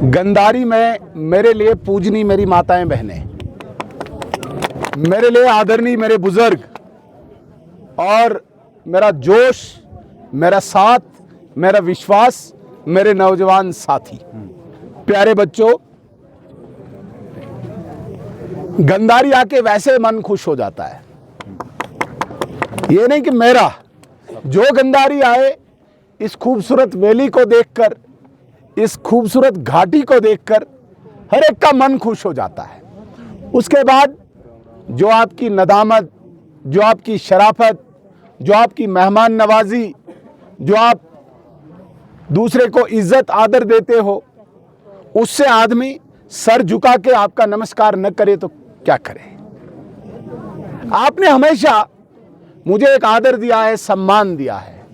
गंधारी में मेरे लिए पूजनी मेरी माताएं बहनें, मेरे लिए आदरणीय मेरे बुजुर्ग और मेरा जोश, मेरा साथ, मेरा विश्वास, मेरे नौजवान साथी। प्यारे बच्चों, गंधारी आके वैसे मन खुश हो जाता है। ये नहीं कि मेरा, जो गंधारी आए इस खूबसूरत वैली को देखकर, इस खूबसूरत घाटी को देखकर हर एक का मन खुश हो जाता है। उसके बाद जो आपकी नदामत, जो आपकी शराफत, जो आपकी मेहमान नवाजी, जो आप दूसरे को इज्जत आदर देते हो, उससे आदमी सर झुका के आपका नमस्कार न करे तो क्या करे। आपने हमेशा मुझे एक आदर दिया है, सम्मान दिया है,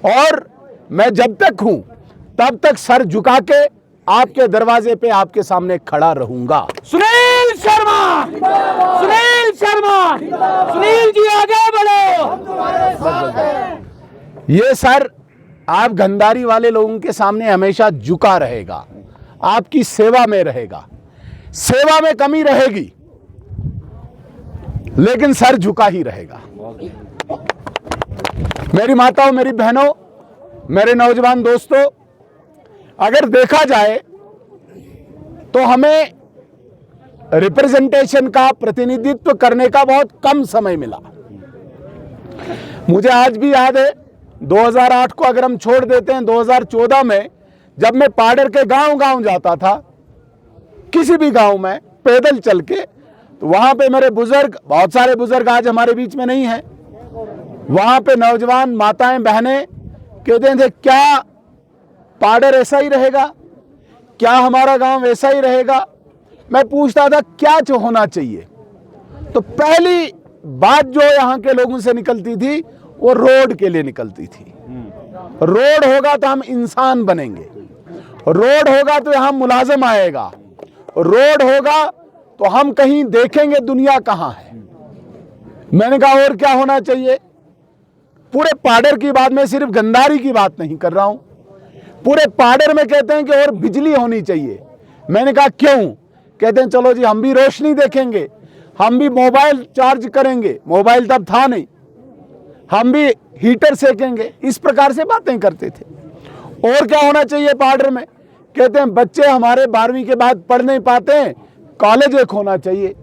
और मैं जब तक हूं तब तक सर झुका के आपके दरवाजे पे आपके सामने खड़ा रहूंगा। सुनील शर्मा, सुनील शर्मा, सुनील जी आगे बढ़ो। ये सर आप गंधारी वाले लोगों के सामने हमेशा झुका रहेगा, आपकी सेवा में रहेगा। सेवा में कमी रहेगी लेकिन सर झुका ही रहेगा। मेरी माताओं, मेरी बहनों, मेरे नौजवान दोस्तों, अगर देखा जाए तो हमें रिप्रेजेंटेशन का, प्रतिनिधित्व करने का बहुत कम समय मिला। मुझे आज भी याद है 2008 को अगर हम छोड़ देते हैं, 2014 में जब मैं पाडर के गांव-गांव जाता था, किसी भी गांव में पैदल चल के, तो वहां पे मेरे बुजुर्ग, बहुत सारे बुजुर्ग आज हमारे बीच में नहीं हैं, वहां पे नौजवान माताएं बहनें कहते थे, क्या पाडर ऐसा ही रहेगा, क्या हमारा गांव वैसा ही रहेगा। मैं पूछता था क्या होना चाहिए, तो पहली बात जो यहां के लोगों से निकलती थी वो रोड के लिए निकलती थी। रोड होगा तो हम इंसान बनेंगे, रोड होगा तो यहां मुलाजिम आएगा, रोड होगा तो हम कहीं देखेंगे दुनिया कहां है। मैंने कहा और क्या होना चाहिए। पूरे पाडर की बात, मैं सिर्फ गंधारी की बात नहीं कर रहा हूं, पूरे पाडर में कहते हैं कि और बिजली होनी चाहिए। मैंने कहा क्यों। कहते हैं चलो जी हम भी रोशनी देखेंगे, हम भी मोबाइल चार्ज करेंगे, मोबाइल तब था नहीं, हम भी हीटर सेकेंगे। इस प्रकार से बातें करते थे। और क्या होना चाहिए पाडर में। कहते हैं बच्चे हमारे 12वीं के बाद पढ़ नहीं पाते हैं, कॉलेज एक होना चाहिए।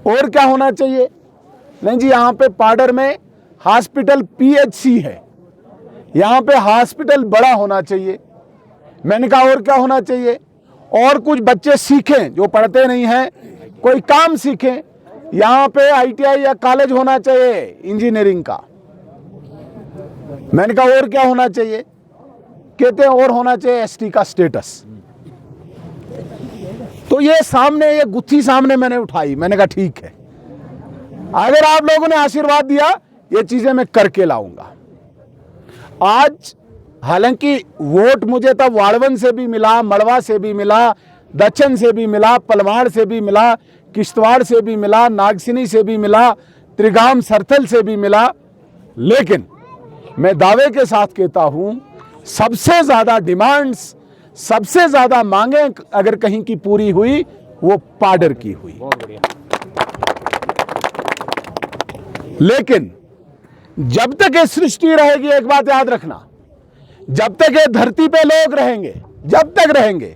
और क्या होना चाहिए। नहीं जी, यहाँ पे पाडर में हॉस्पिटल पीएचसी है, यहाँ पे हॉस्पिटल बड़ा होना चाहिए। मैंने कहा और क्या होना चाहिए। और कुछ बच्चे सीखें जो पढ़ते नहीं हैं, कोई काम सीखें। यहाँ पे आईटीआई या कॉलेज होना चाहिए इंजीनियरिंग का। मैंने कहा और क्या होना चाहिए। कहते हैं और होना चाहिए एसटी का स्टेटस। तो ये सामने, ये गुत्थी सामने मैंने उठाई। मैंने कहा ठीक है, अगर आप लोगों ने आशीर्वाद दिया ये चीजें मैं करके लाऊंगा। आज हालांकि वोट मुझे तब वाड़वन से भी मिला, मड़वा से भी मिला, दक्षिण से भी मिला, पलवाड़ से भी मिला, किश्तवाड़ से भी मिला, नागसिनी से भी मिला, त्रिगाम सरथल से भी मिला, लेकिन मैं दावे के साथ कहता हूं सबसे ज्यादा डिमांड्स, सबसे ज्यादा मांगे अगर कहीं की पूरी हुई वो पाडर की हुई। लेकिन जब तक ये सृष्टि रहेगी, एक बात याद रखना, जब तक ये धरती पे लोग रहेंगे, जब तक रहेंगे,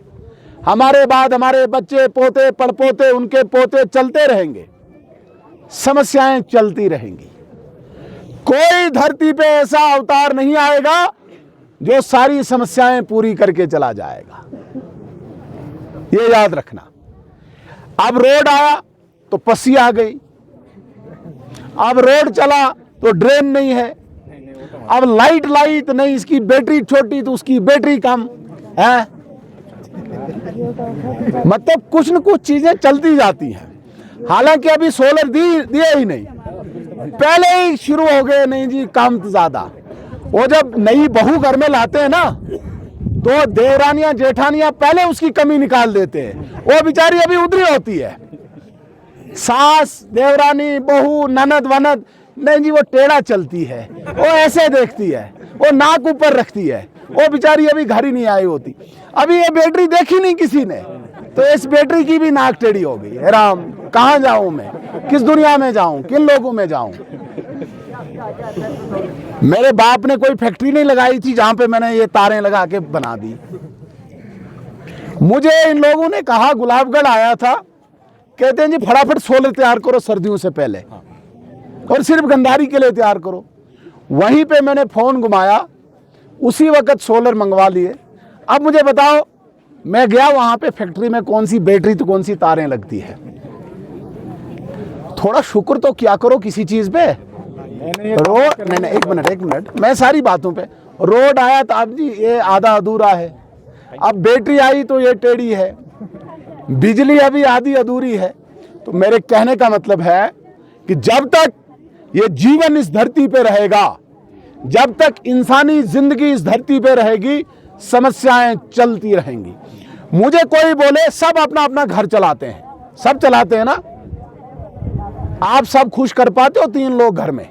हमारे बाद हमारे बच्चे, पोते, पड़पोते, उनके पोते चलते रहेंगे, समस्याएं चलती रहेंगी। कोई धरती पे ऐसा अवतार नहीं आएगा जो सारी समस्याएं पूरी करके चला जाएगा, ये याद रखना। अब रोड आया तो पसी आ गई, अब रोड चला तो ड्रेन नहीं है, अब लाइट नहीं, इसकी बैटरी छोटी तो उसकी बैटरी कम है। मतलब कुछ न कुछ चीजें चलती जाती हैं। हालांकि अभी सोलर दिए ही नहीं, पहले ही शुरू हो गए। नहीं जी काम तो ज्यादा। वो जब नई बहू घर में लाते हैं ना, तो देवरानियां जेठानियां पहले उसकी कमी निकाल देते हैं। वो बेचारी अभी उधरी होती है, सास, देवरानी, बहू, ननद वनद, नहीं जी वो टेढ़ा चलती है, वो ऐसे देखती है, वो नाक ऊपर रखती है, वो बेचारी अभी घर ही नहीं आई होती। अभी ये बैटरी देखी नहीं किसी ने, तो इस बैटरी की भी नाक टेढ़ी हो गई। हे राम, कहाँ जाऊं मैं, किस दुनिया में जाऊं, किन लोगों में जाऊं। मेरे बाप ने कोई फैक्ट्री नहीं लगाई थी जहां पे मैंने ये तारें लगा के बना दी। मुझे इन लोगों ने कहा, गुलाबगढ़ आया था, कहते हैं जी फटाफट सोलर तैयार करो सर्दियों से पहले, और सिर्फ गंधारी के लिए तैयार करो। वहीं पे मैंने फोन घुमाया, उसी वक्त सोलर मंगवा लिए। अब मुझे बताओ, मैं गया वहां पे फैक्ट्री में, कौन सी बैटरी तो कौन सी तारें लगती है। थोड़ा शुक्र तो क्या करो किसी चीज पे। रोड नहीं, एक मिनट, मैं सारी बातों पे। रोड आया तो अब जी ये आधा अधूरा है, अब बैटरी आई तो ये टेढ़ी है, बिजली अभी आधी अधूरी है। तो मेरे कहने का मतलब है कि जब तक ये जीवन इस धरती पे रहेगा, जब तक इंसानी जिंदगी इस धरती पे रहेगी, समस्याएं चलती रहेंगी। मुझे कोई बोले सब अपना अपना घर चलाते हैं, सब चलाते हैं ना, आप सब खुश कर पाते हो 3 लोग घर में?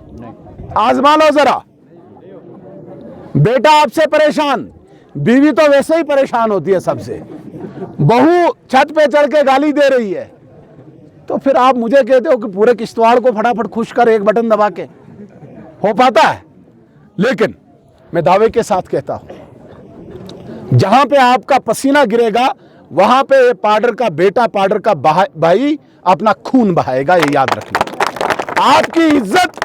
आजमा लो जरा। बेटा आपसे परेशान, बीवी तो वैसे ही परेशान होती है सबसे, बहू छत पे चढ़ के गाली दे रही है, तो फिर आप मुझे कहते हो कि पूरे किश्तवाड़ को फटाफट खुश कर एक बटन दबा के। हो पाता है? लेकिन मैं दावे के साथ कहता हूं, जहां पे आपका पसीना गिरेगा वहां पे पाडर का बेटा, पाडर का भाई अपना खून बहाएगा, ये याद रखना। आपकी इज्जत,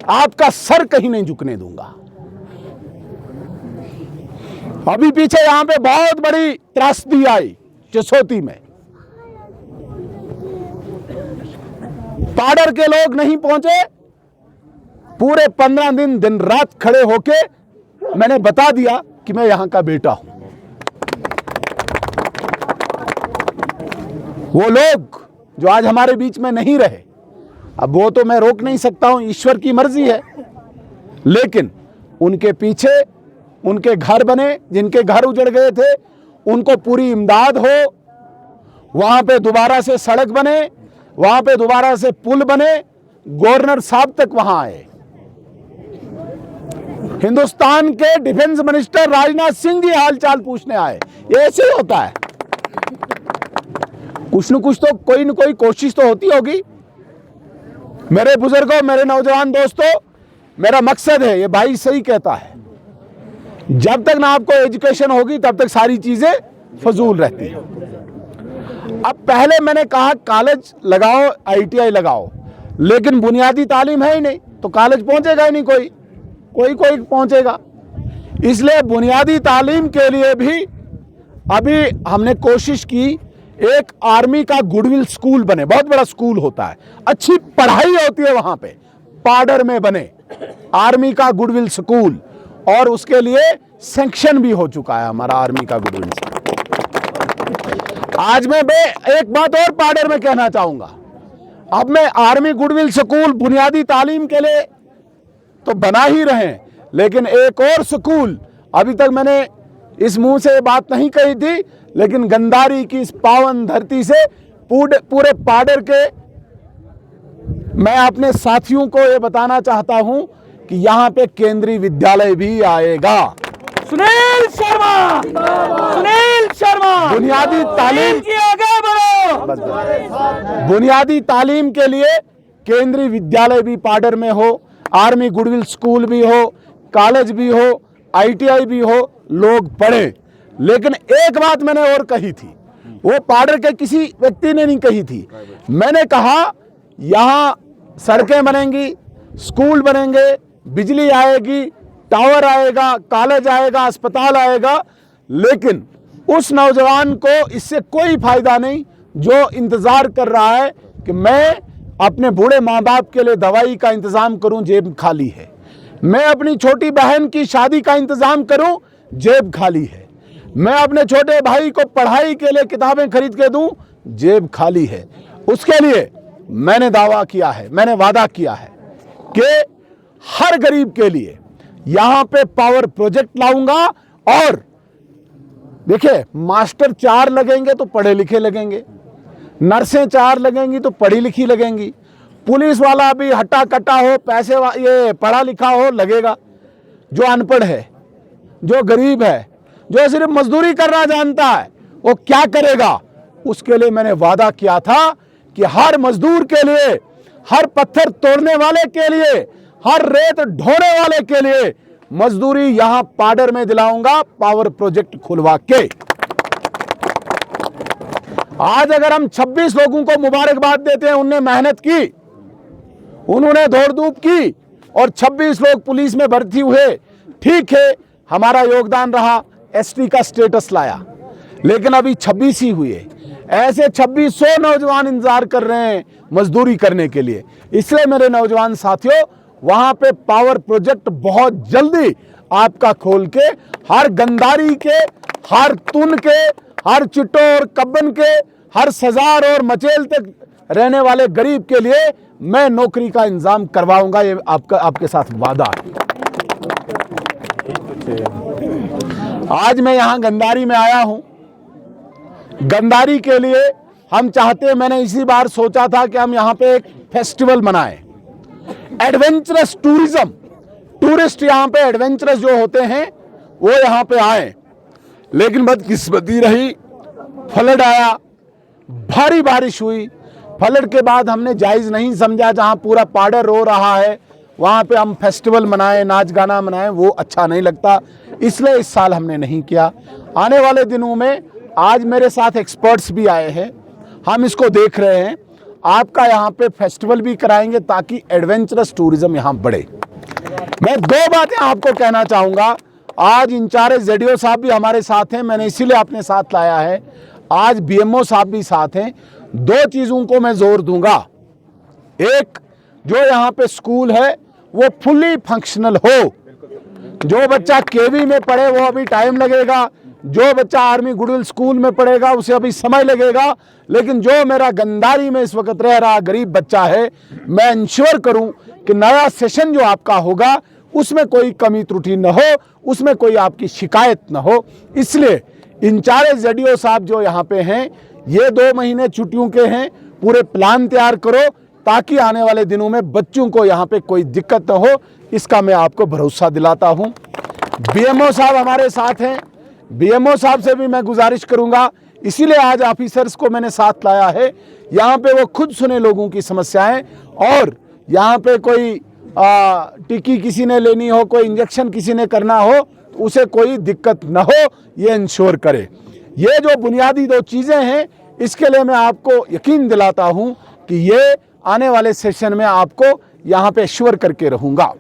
आपका सर कहीं नहीं झुकने दूंगा। अभी पीछे यहां पे बहुत बड़ी त्रासदी आई चिसोती में, पाडर के लोग नहीं पहुंचे। पूरे 15 दिन रात खड़े होके मैंने बता दिया कि मैं यहां का बेटा हूं। वो लोग जो आज हमारे बीच में नहीं रहे, अब वो तो मैं रोक नहीं सकता हूं, ईश्वर की मर्जी है, लेकिन उनके पीछे उनके घर बने, जिनके घर उजड़ गए थे उनको पूरी इमदाद हो, वहां पे दोबारा से सड़क बने, वहां पे दोबारा से पुल बने, गवर्नर साहब तक वहां आए। हिंदुस्तान के डिफेंस मिनिस्टर राजनाथ सिंह जी हालचाल पूछने आए। ये ऐसे ही होता है, कुछ न कुछ तो कोई न कोई कोशिश तो होती होगी। मेरे बुजुर्गों, मेरे नौजवान दोस्तों, मेरा मकसद है, ये भाई सही कहता है, जब तक ना आपको एजुकेशन होगी तब तक सारी चीजें फजूल रहती है। अब पहले मैंने कहा कॉलेज लगाओ, ITI लगाओ, लेकिन बुनियादी तालीम है ही नहीं, तो कॉलेज पहुंचेगा ही नहीं, कोई पहुंचेगा। इसलिए बुनियादी तालीम के लिए भी अभी हमने कोशिश की, एक आर्मी का गुडविल स्कूल बने, बहुत बड़ा स्कूल होता है, अच्छी पढ़ाई होती है वहां पे, पाडर में बने आर्मी का गुडविल स्कूल, और उसके लिए सैंक्शन भी हो चुका है हमारा आर्मी का गुडविल स्कूल। आज मैं एक बात और पाडर में कहना चाहूंगा, अब मैं आर्मी गुडविल स्कूल बुनियादी तालीम के लिए तो बना ही रहे, लेकिन एक और स्कूल, अभी तक मैंने इस मुंह से बात नहीं कही थी, लेकिन गंधारी की इस पावन धरती से पूरे पाडर के मैं अपने साथियों को ये बताना चाहता हूं कि यहां पे केंद्रीय विद्यालय भी आएगा। सुनील शर्मा, सुनील शर्मा, बुनियादी तालीम की आगे बढ़ो। बुनियादी तालीम के लिए केंद्रीय विद्यालय भी पाडर में हो, आर्मी गुडविल स्कूल भी हो, कॉलेज भी हो, ITI भी हो, लोग पढ़े। लेकिन एक बात मैंने और कही थी, वो पाडर के किसी व्यक्ति ने नहीं कही थी। मैंने कहा यहां सड़कें बनेंगी, स्कूल बनेंगे, बिजली आएगी, टावर आएगा, कॉलेज आएगा, अस्पताल आएगा, लेकिन उस नौजवान को इससे कोई फायदा नहीं जो इंतजार कर रहा है कि मैं अपने बूढ़े माँ बाप के लिए दवाई का इंतजाम करूं, जेब खाली है, मैं अपनी छोटी बहन की शादी का इंतजाम करूं, जेब खाली है, मैं अपने छोटे भाई को पढ़ाई के लिए किताबें खरीद के दूं, जेब खाली है। उसके लिए मैंने दावा किया है, मैंने वादा किया है कि हर गरीब के लिए यहां पे पावर प्रोजेक्ट लाऊंगा। और देखिए, मास्टर 4 लगेंगे तो पढ़े लिखे लगेंगे, नर्सें 4 लगेंगी तो पढ़ी लिखी लगेंगी, पुलिस वाला भी हट्टा कट्टा हो, पैसे ये पढ़ा लिखा हो लगेगा, जो अनपढ़ है जो गरीब है, जो सिर्फ मजदूरी करना जानता है, वो क्या करेगा, उसके लिए मैंने वादा किया था कि हर मजदूर के लिए, हर पत्थर तोड़ने वाले के लिए, हर रेत ढोने वाले के लिए मजदूरी यहां पाडर में दिलाऊंगा, पावर प्रोजेक्ट खुलवा के। आज अगर हम 26 लोगों को मुबारकबाद देते हैं, उनने मेहनत की, उन्होंने दौड़ धूप की और 26 लोग पुलिस में भर्ती हुए, ठीक है, हमारा योगदान रहा, एसटी का स्टेटस लाया, लेकिन अभी 26 ही हुए। ऐसे 2600 नौजवान इंतजार कर रहे हैं मजदूरी करने के लिए। इसलिए मेरे नौजवान साथियों, वहां पे पावर प्रोजेक्ट बहुत जल्दी आपका खोल के हर गंदारी के, हर तुन के, हर चिट्टोर कब्बन के, हर सजार और मचेल तक रहने वाले गरीब के लिए मैं नौकरी का इंतजाम करवाऊंगा। ये आपके साथ वादा है। आज मैं यहां गंदारी में आया हूं। गंदारी के लिए हम चाहते हैं, मैंने इसी बार सोचा था कि हम यहां पे एक फेस्टिवल मनाएं, एडवेंचरस टूरिज्म, टूरिस्ट यहां पे एडवेंचरस जो होते हैं वो यहां पे आए, लेकिन बदकिस्मती रही, फ्लड आया, भारी बारिश हुई। फ्लड के बाद हमने जायज नहीं समझा, जहां पूरा पाडर रो रहा है वहां पे हम फेस्टिवल मनाएं, नाच गाना मनाएं, वो अच्छा नहीं लगता, इसलिए इस साल हमने नहीं किया। आने वाले दिनों में आज मेरे साथ एक्सपर्ट्स भी आए हैं, हम इसको देख रहे हैं, आपका यहाँ पे फेस्टिवल भी कराएंगे ताकि एडवेंचरस टूरिज्म यहाँ बढ़े। मैं 2 बातें आपको कहना चाहूँगा। आज इंचार्ज जेडीओ साहब भी हमारे साथ हैं, मैंने इसीलिए अपने साथ लाया है। आज बीएमओ साहब भी साथ हैं। 2 चीज़ों को मैं जोर दूंगा। एक, जो यहाँ पे स्कूल है वो फुल्ली फंक्शनल हो। जो बच्चा केवी में पढ़े वो अभी टाइम लगेगा, जो बच्चा आर्मी गुडविल स्कूल में पढ़ेगा उसे अभी समय लगेगा, लेकिन जो मेरा गंदारी में इस वक्त रह रहा गरीब बच्चा है, मैं इंश्योर करूं कि नया सेशन जो आपका होगा उसमें कोई कमी त्रुटि न हो, उसमें कोई आपकी शिकायत न हो। इसलिए इंचार्ज जेडीओ साहब जो यहाँ पे हैं, ये 2 महीने छुट्टियों के हैं, पूरे प्लान तैयार करो ताकि आने वाले दिनों में बच्चों को यहाँ पे कोई दिक्कत न हो, इसका मैं आपको भरोसा दिलाता हूँ। बीएमओ साहब हमारे साथ हैं, बीएमओ साहब से भी मैं गुजारिश करूंगा, इसीलिए आज ऑफिसर्स को मैंने साथ लाया है, यहाँ पे वो खुद सुने लोगों की समस्याएं, और यहाँ पे कोई टिक्की किसी ने लेनी हो, कोई इंजेक्शन किसी ने करना हो, तो उसे कोई दिक्कत न हो, ये इंश्योर करे। ये जो बुनियादी 2 चीज़ें हैं, इसके लिए मैं आपको यकीन दिलाता हूँ कि ये आने वाले सेशन में आपको यहाँ पे श्योर करके रहूँगा।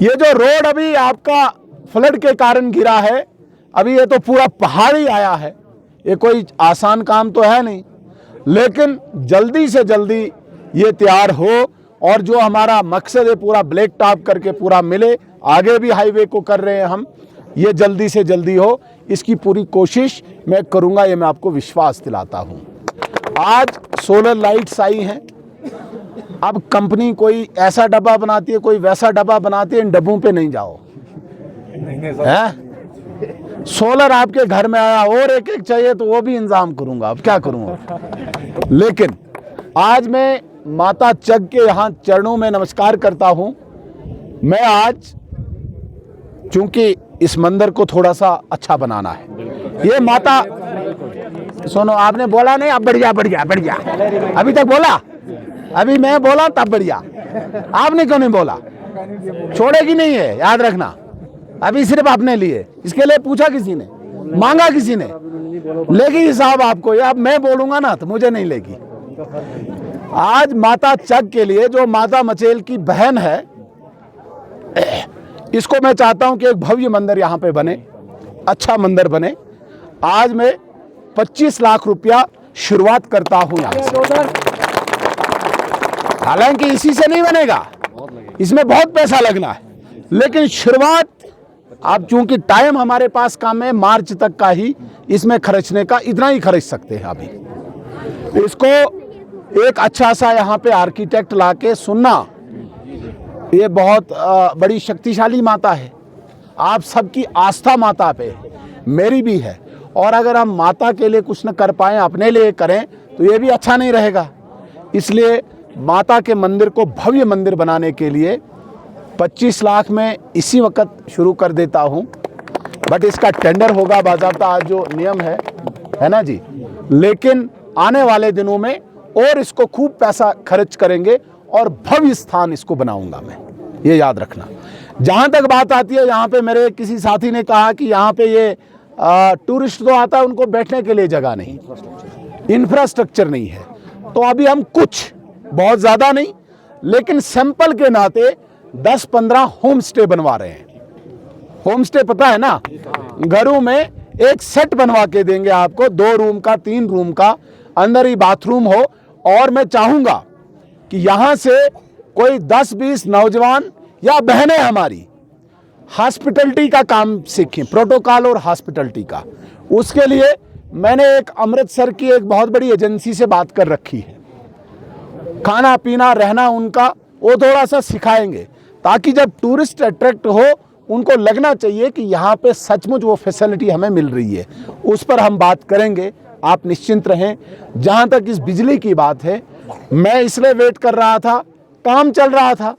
ये जो रोड अभी आपका फ्लड के कारण गिरा है, अभी ये तो पूरा पहाड़ ही आया है, ये कोई आसान काम तो है नहीं, लेकिन जल्दी से जल्दी ये तैयार हो और जो हमारा मकसद है पूरा ब्लैक टॉप करके पूरा मिले, आगे भी हाईवे को कर रहे हैं हम, ये जल्दी से जल्दी हो, इसकी पूरी कोशिश मैं करूंगा, ये मैं आपको विश्वास दिलाता हूं। आज सोलर लाइट्स आई हैं, अब कंपनी कोई ऐसा डब्बा बनाती है, कोई वैसा डब्बा बनाती है, इन डब्बों पे नहीं जाओ, है? सोलर आपके घर में आया और एक चाहिए तो वो भी इंतजाम करूंगा, अब क्या करूंगा। लेकिन आज मैं माता चग के यहाँ चरणों में नमस्कार करता हूं। मैं आज, चूंकि इस मंदिर को थोड़ा सा अच्छा बनाना है, ये माता, सुनो, आपने बोला नहीं, अब बढ़िया बढ़िया बढ़िया, अभी तक बोला, अभी मैं बोला तब बढ़िया, आपने क्यों नहीं बोला? छोड़ेगी नहीं है, याद रखना, अभी सिर्फ अपने लिए, इसके लिए पूछा किसी ने, मांगा किसी ने, लेगी हिसाब आपको, या अब मैं बोलूंगा ना तो मुझे नहीं लेगी। आज माता चग के लिए, जो माता मचेल की बहन है, इसको मैं चाहता हूं कि एक भव्य मंदिर यहां पे बने, अच्छा मंदिर बने। आज मैं 25 लाख रुपया शुरुआत करता हूं यहां से। हालांकि इसी से नहीं बनेगा, इसमें बहुत पैसा लगना है, लेकिन शुरुआत, अब चूंकि टाइम हमारे पास कम है, मार्च तक का ही इसमें खर्चने का, इतना ही खर्च सकते हैं अभी। इसको एक अच्छा सा यहाँ पे आर्किटेक्ट लाके, सुनना, ये बहुत बड़ी शक्तिशाली माता है, आप सबकी आस्था माता पे है, मेरी भी है, और अगर हम माता के लिए कुछ न कर पाएँ, अपने लिए करें, तो ये भी अच्छा नहीं रहेगा। इसलिए माता के मंदिर को भव्य मंदिर बनाने के लिए 25 लाख में इसी वक्त शुरू कर देता हूं, बट इसका टेंडर होगा बाज़ाब्ता, आज जो नियम है ना जी। लेकिन आने वाले दिनों में और इसको खूब पैसा खर्च करेंगे और भव्य स्थान इसको बनाऊंगा मैं, ये याद रखना। जहाँ तक बात आती है, यहाँ पे मेरे किसी साथी ने कहा कि यहाँ पे ये टूरिस्ट तो आता है, उनको बैठने के लिए जगह नहीं, इंफ्रास्ट्रक्चर नहीं है। तो अभी हम कुछ, बहुत ज़्यादा नहीं, लेकिन सैंपल के नाते 10-15 होम स्टे बनवा रहे हैं। होम स्टे पता है ना, घरों में एक सेट बनवा के देंगे आपको, 2 रूम का, 3 रूम का, अंदर ही बाथरूम हो। और मैं चाहूँगा कि यहाँ से कोई 10-20 नौजवान या बहनें हमारी हॉस्पिटलिटी का काम सीखें, प्रोटोकॉल और हॉस्पिटलिटी का। उसके लिए मैंने एक अमृतसर की एक बहुत बड़ी एजेंसी से बात कर रखी है। खाना पीना रहना उनका वो थोड़ा सा सिखाएंगे, ताकि जब टूरिस्ट अट्रैक्ट हो उनको लगना चाहिए कि यहाँ पे सचमुच वो फैसिलिटी हमें मिल रही है। उस पर हम बात करेंगे, आप निश्चिंत रहें। जहाँ तक इस बिजली की बात है, मैं इसलिए वेट कर रहा था, काम चल रहा था,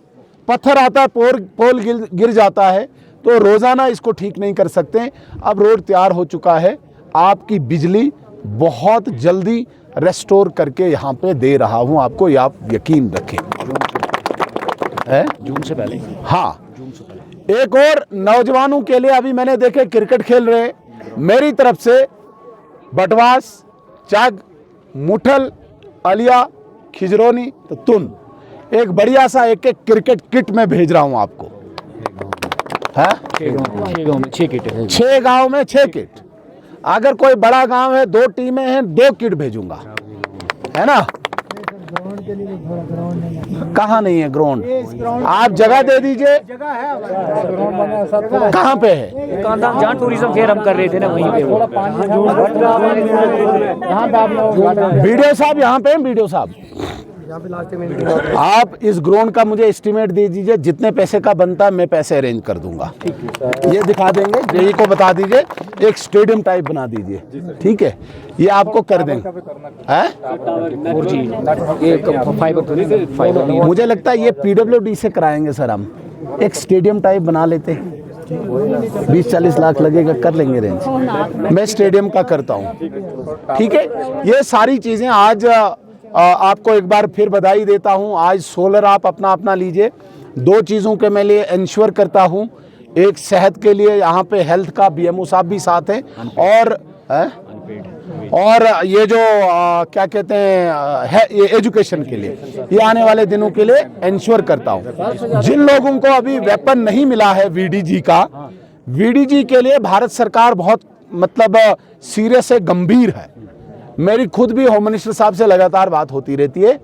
पत्थर आता है, पोल गिर जाता है, तो रोज़ाना इसको ठीक नहीं कर सकते। अब रोड तैयार हो चुका है, आपकी बिजली बहुत जल्दी रेस्टोर करके यहाँ पे दे रहा हूँ आपको, ये आप यकीन रखें। जून से पहले, हाँ। एक और नौजवानों के लिए, अभी मैंने देखे क्रिकेट खेल रहे, मेरी तरफ से बटवास, चग, मुठल, अलिया, खिजरोनी, तो तुन, एक बढ़िया सा एक क्रिकेट किट में भेज रहा हूं आपको। है 6 गांव में 6 किट। अगर कोई बड़ा गांव है, 2 टीमें हैं, 2 किट भेजूंगा, है ना। कहाँ नहीं है ग्राउंड? आप जगह दे दीजिए। कहाँ पे है? जहाँ टूरिज्म फेयर हम कर रहे थे ना, वहीं पे। वीडियो साहब यहाँ पे हैं, वीडियो साहब आप इस ग्राउंड का मुझे एस्टिमेट दे दीजिए, जितने पैसे का बनता है मैं पैसे अरेंज कर दूंगा। ये दिखा देंगे, जेई को बता दीजिए, एक स्टेडियम टाइप बना दीजिए, ठीक है, ये आपको कर देंगे। मुझे लगता है ये PWD से कराएंगे सर, हम एक स्टेडियम टाइप बना लेते हैं, 20-40 लाख लगेगा, कर लेंगे रेंज। मैं स्टेडियम का करता हूँ, ठीक है। ये सारी चीज़ें आज आपको एक बार फिर बधाई देता हूं। आज सोलर आप अपना अपना लीजिए। 2 चीज़ों के मैं लिए इंश्योर करता हूं, एक सेहत के लिए, यहाँ पे हेल्थ का BMO साहब भी साथ हैं, और ये जो क्या कहते हैं ये एजुकेशन के लिए, ये आने वाले दिनों के लिए इंश्योर करता हूं। जिन लोगों को अभी वेपन नहीं मिला है VDG का, VDG के लिए भारत सरकार बहुत मतलब सीरियस है, गंभीर है। मेरी खुद भी होम मिनिस्टर साहब से लगातार बात होती रहती है।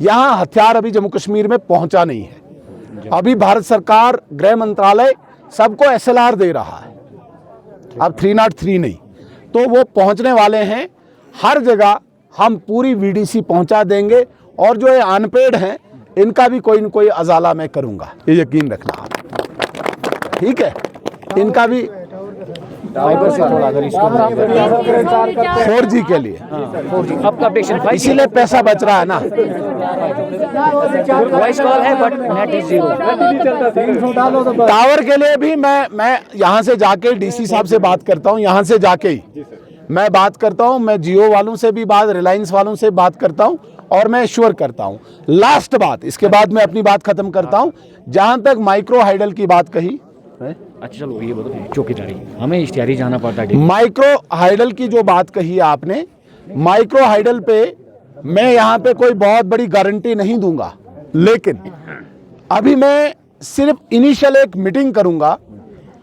यहाँ हथियार अभी जम्मू कश्मीर में पहुंचा नहीं है। अभी भारत सरकार, गृह मंत्रालय सबको SLR दे रहा है, अब 303 नहीं, तो वो पहुंचने वाले हैं। हर जगह हम पूरी VDC पहुंचा देंगे, और जो ये अनपेड हैं इनका भी कोई न कोई अजाला मैं करूंगा, ये यकीन रखना आप, ठीक है। इनका भी फाइबर से थोड़ा, अगर इसको 4G के लिए, इसीलिए पैसा बच रहा है ना। वॉइस कॉल है बट नेट इज 0। टावर के लिए भी मैं यहाँ से जाके DC साहब से बात करता हूँ, यहाँ से जाके ही मैं बात करता हूँ। मैं जियो वालों से भी बात, रिलायंस वालों से बात करता हूँ, और मैं श्योर करता हूँ। लास्ट बात, इसके बाद मैं अपनी बात खत्म करता हूँ। जहाँ तक माइक्रो हाइडल की बात कही, अच्छा चलो ये बताओ, चौकीदारी हमें इश्तिहारी जाना पड़ता है। माइक्रो हाइडल की जो बात कही आपने, माइक्रो हाइडल पे मैं यहाँ पे कोई बहुत बड़ी गारंटी नहीं दूंगा, लेकिन अभी मैं सिर्फ इनिशियल एक मीटिंग करूंगा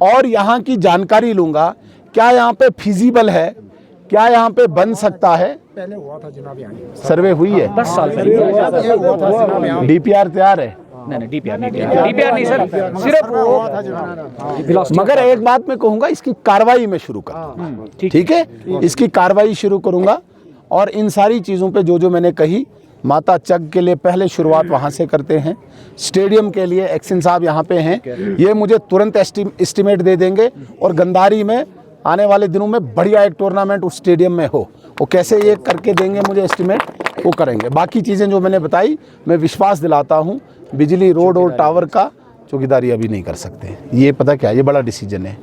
और यहाँ की जानकारी लूंगा, क्या यहाँ पे फिजिबल है, क्या यहाँ पे बन सकता है। पहले हुआ था जनाब, यहाँ सर्वे हुई है, 10 साल DPR तैयार है। नहीं DPR नहीं सर, सिर्फ। मगर एक बात मैं कहूंगा, इसकी कार्रवाई में शुरू कर, ठीक है, इसकी कार्रवाई शुरू करूंगा। और इन सारी चीज़ों पे जो मैंने कही, माता चक के लिए पहले शुरुआत वहाँ से करते हैं, स्टेडियम के लिए एक्शन साहब यहाँ पे हैं, ये मुझे तुरंत एस्टिमेट दे देंगे, और गंदारी में आने वाले दिनों में बढ़िया एक टूर्नामेंट उस स्टेडियम में हो, वो कैसे ये करके देंगे मुझे एस्टिमेट, वो करेंगे। बाकी चीज़ें जो मैंने बताई, मैं विश्वास दिलाता हूँ, बिजली, रोड और टावर का चौकीदारी अभी नहीं कर सकते। ये पता क्या, ये बड़ा डिसीजन है,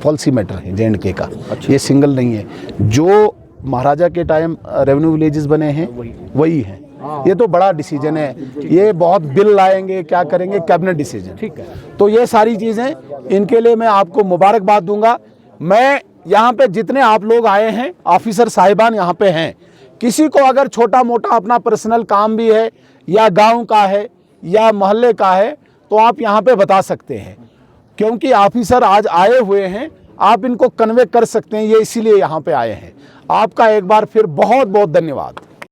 पॉलिसी मैटर है J&K का। ये सिंगल नहीं है, जो महाराजा के टाइम रेवेन्यू विलेजेस बने हैं वही है। ये तो बड़ा डिसीजन है, ये बहुत बिल लाएंगे, क्या करेंगे, कैबिनेट डिसीजन। ठीक है। तो ये सारी चीज़ें, इनके लिए मैं आपको मुबारकबाद दूंगा। मैं यहाँ पे जितने आप लोग आए हैं, ऑफिसर साहिबान यहाँ पे हैं, किसी को अगर छोटा मोटा अपना पर्सनल काम भी है, या गांव का है या मोहल्ले का है, तो आप यहाँ पे बता सकते हैं, क्योंकि ऑफिसर आज आए हुए हैं, आप इनको कन्वे कर सकते हैं, ये इसीलिए यहाँ पे आए हैं। आपका एक बार फिर बहुत बहुत धन्यवाद।